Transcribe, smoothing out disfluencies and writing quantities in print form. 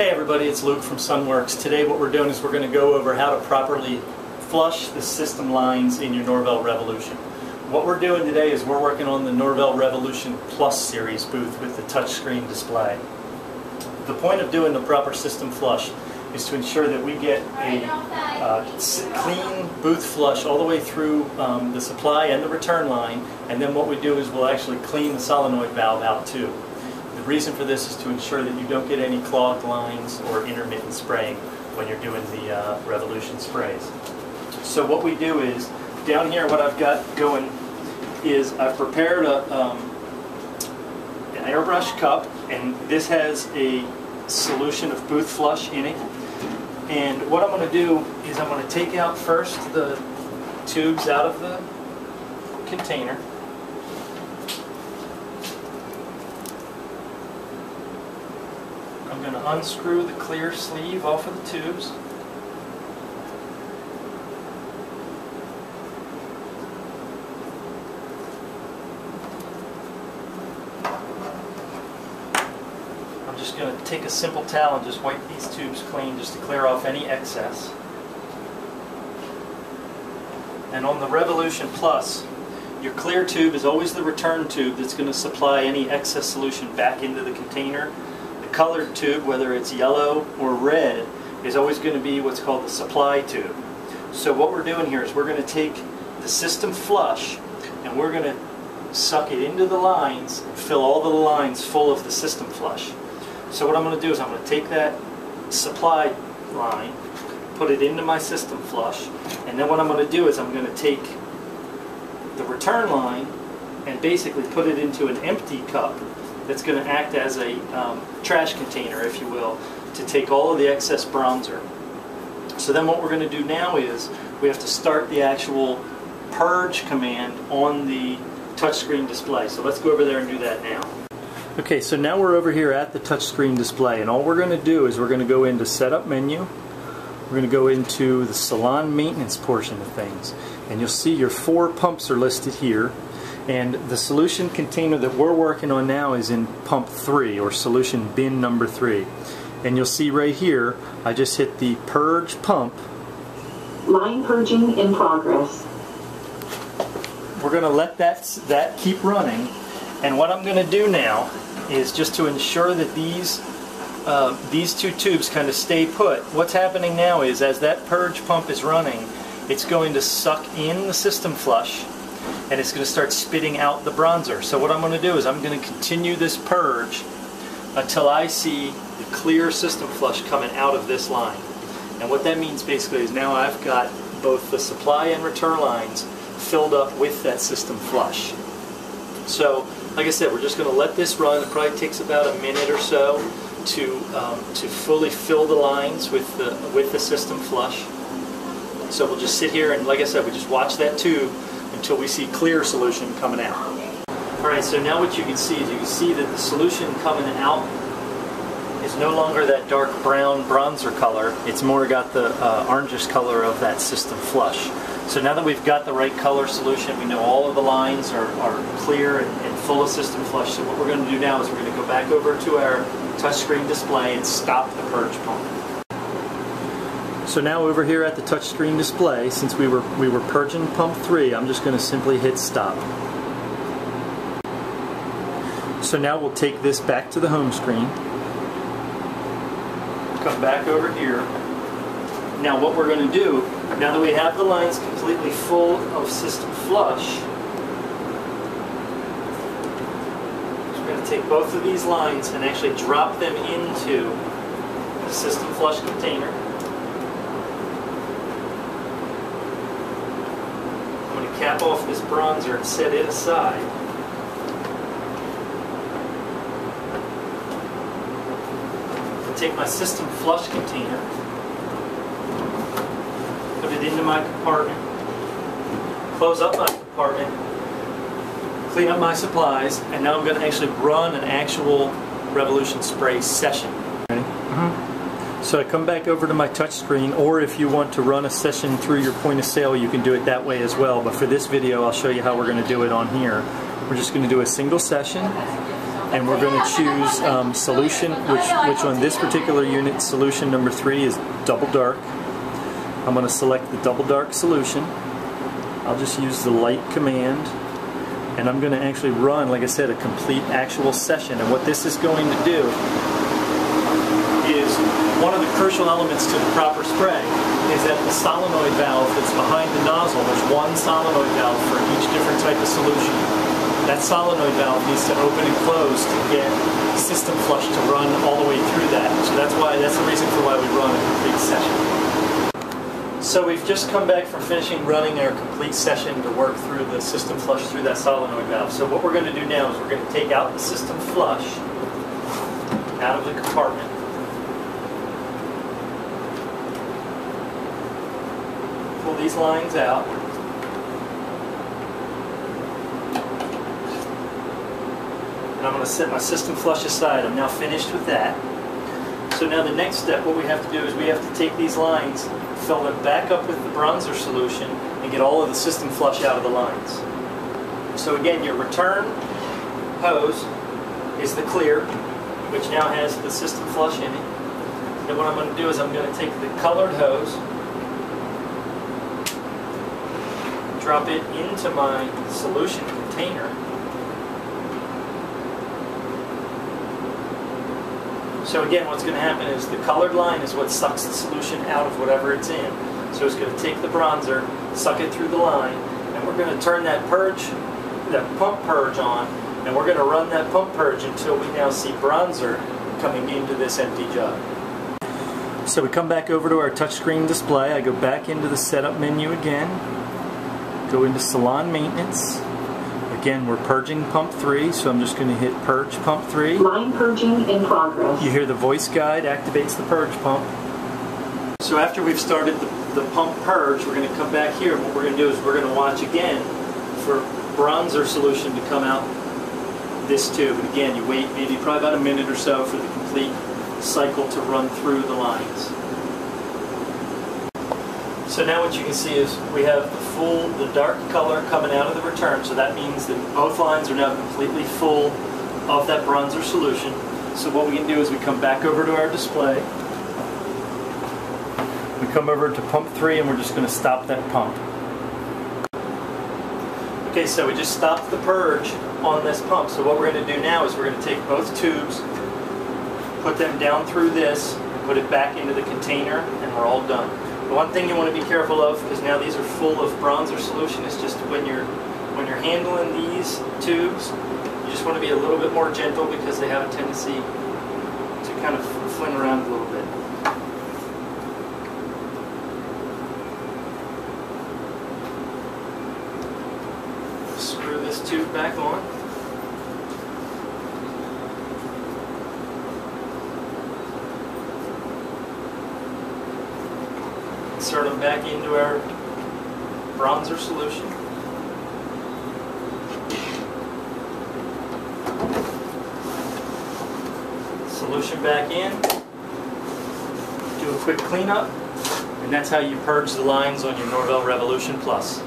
Hey everybody, it's Luke from Sunworks. Today what we're doing is we're going to go over how to properly flush the system lines in your Norvell Revolution. What we're doing today is we're working on the Norvell Revolution Plus series booth with the touchscreen display. The point of doing the proper system flush is to ensure that we get a clean booth flush all the way through the supply and the return line, and then what we do is we'll actually clean the solenoid valve out too. The reason for this is to ensure that you don't get any clogged lines or intermittent spraying when you're doing the Revolution sprays. So what we do is, down here what I've got going is I've prepared an airbrush cup, and this has a solution of booth flush in it. And what I'm going to do is I'm going to take out first the tubes out of the container. I'm going to unscrew the clear sleeve off of the tubes. I'm just going to take a simple towel and just wipe these tubes clean just to clear off any excess. And on the Revolution Plus, your clear tube is always the return tube that's going to supply any excess solution back into the container. The colored tube, whether it's yellow or red, is always going to be what's called the supply tube. So what we're doing here is we're going to take the system flush and we're going to suck it into the lines and fill all the lines full of the system flush. So what I'm going to do is I'm going to take that supply line, put it into my system flush, and then what I'm going to do is I'm going to take the return line and basically put it into an empty cup that's going to act as a trash container, if you will, to take all of the excess bronzer. So then what we're going to do now is we have to start the actual purge command on the touchscreen display. So let's go over there and do that now. Okay, so now we're over here at the touchscreen display, and all we're going to do is we're going to go into Setup menu. We're going to go into the salon maintenance portion of things, and you'll see your 4 pumps are listed here, and the solution container that we're working on now is in pump 3, or solution bin number 3. And you'll see right here I just hit the purge pump. Line purging in progress. We're going to let that keep running, and what I'm going to do now is, just to ensure that these 2 tubes kind of stay put, what's happening now is as that purge pump is running, it's going to suck in the system flush and it's going to start spitting out the bronzer. So what I'm going to do is I'm going to continue this purge until I see the clear system flush coming out of this line. And what that means basically is now I've got both the supply and return lines filled up with that system flush. So like I said, we're just going to let this run. It probably takes about a minute or so to fully fill the lines with the system flush. So we'll just sit here and, like I said, we just watch that tube until we see clear solution coming out. Alright, so now what you can see is you can see that the solution coming out is no longer that dark brown bronzer color. It's more got the orangish color of that system flush. So now that we've got the right color solution, we know all of the lines are clear and full of system flush. So what we're going to do now is we're going to go back over to our touchscreen display and stop the purge pump. So now over here at the touchscreen display, since we were purging pump 3, I'm just going to simply hit stop. So now we'll take this back to the home screen. Come back over here. Now what we're going to do, now that we have the lines completely full of system flush, we're going to take both of these lines and actually drop them into the system flush container. I'm going to cap off this bronzer and set it aside. I'll take my system flush container, put it into my compartment, close up my compartment, clean up my supplies, and now I'm going to actually run an actual Revolution spray session. Ready? So I come back over to my touch screen, or if you want to run a session through your point of sale, you can do it that way as well. But for this video, I'll show you how we're going to do it on here. We're just going to do a single session. and we're going to choose solution, which on this particular unit, solution number 3 is double dark. I'm going to select the double dark solution. I'll just use the light command, and I'm going to actually run, like I said, a complete actual session. And what this is going to do is, one of the crucial elements to the proper spray is that the solenoid valve that's behind the nozzle, there's one solenoid valve for each different type of solution. That solenoid valve needs to open and close to get system flush to run all the way through that. So that's the reason for why we run a complete session. So we've just come back from finishing running our complete session to work through the system flush through that solenoid valve. So what we're going to do now is we're going to take out the system flush out of the compartment. Pull these lines out. And I'm going to set my system flush aside. I'm now finished with that. So now the next step, what we have to do is we have to take these lines, fill them back up with the bronzer solution, and get all of the system flush out of the lines. So again, your return hose is the clear, which now has the system flush in it. And what I'm going to do is I'm going to take the colored hose, drop it into my solution container. So again, what's going to happen is the colored line is what sucks the solution out of whatever it's in. So it's going to take the bronzer, suck it through the line, and we're going to turn that pump purge on, and we're going to run that pump purge until we now see bronzer coming into this empty jug. So we come back over to our touchscreen display. I go back into the setup menu again, go into salon maintenance. Again, we're purging pump 3, so I'm just going to hit purge pump 3. Line purging in progress. You hear the voice guide activates the purge pump. So after we've started the pump purge, we're going to come back here, and what we're going to do is we're going to watch again for bronzer solution to come out this tube. And again, you wait maybe probably about a minute or so for the complete cycle to run through the lines. So now what you can see is we have the dark color coming out of the return, so that means that both lines are now completely full of that bronzer solution. So what we can do is we come back over to our display, we come over to pump 3, and we're just going to stop that pump. Okay, so we just stopped the purge on this pump. So what we're going to do now is we're going to take both tubes, put them down through this, put it back into the container, and we're all done. The one thing you want to be careful of, because now these are full of bronzer solution, is just when you're handling these tubes, you just want to be a little bit more gentle because they have a tendency to kind of fling around a little bit. Screw this tube back on. Insert them back into our bronzer solution. Solution back in. Do a quick cleanup, and that's how you purge the lines on your Norvell Revolution Plus.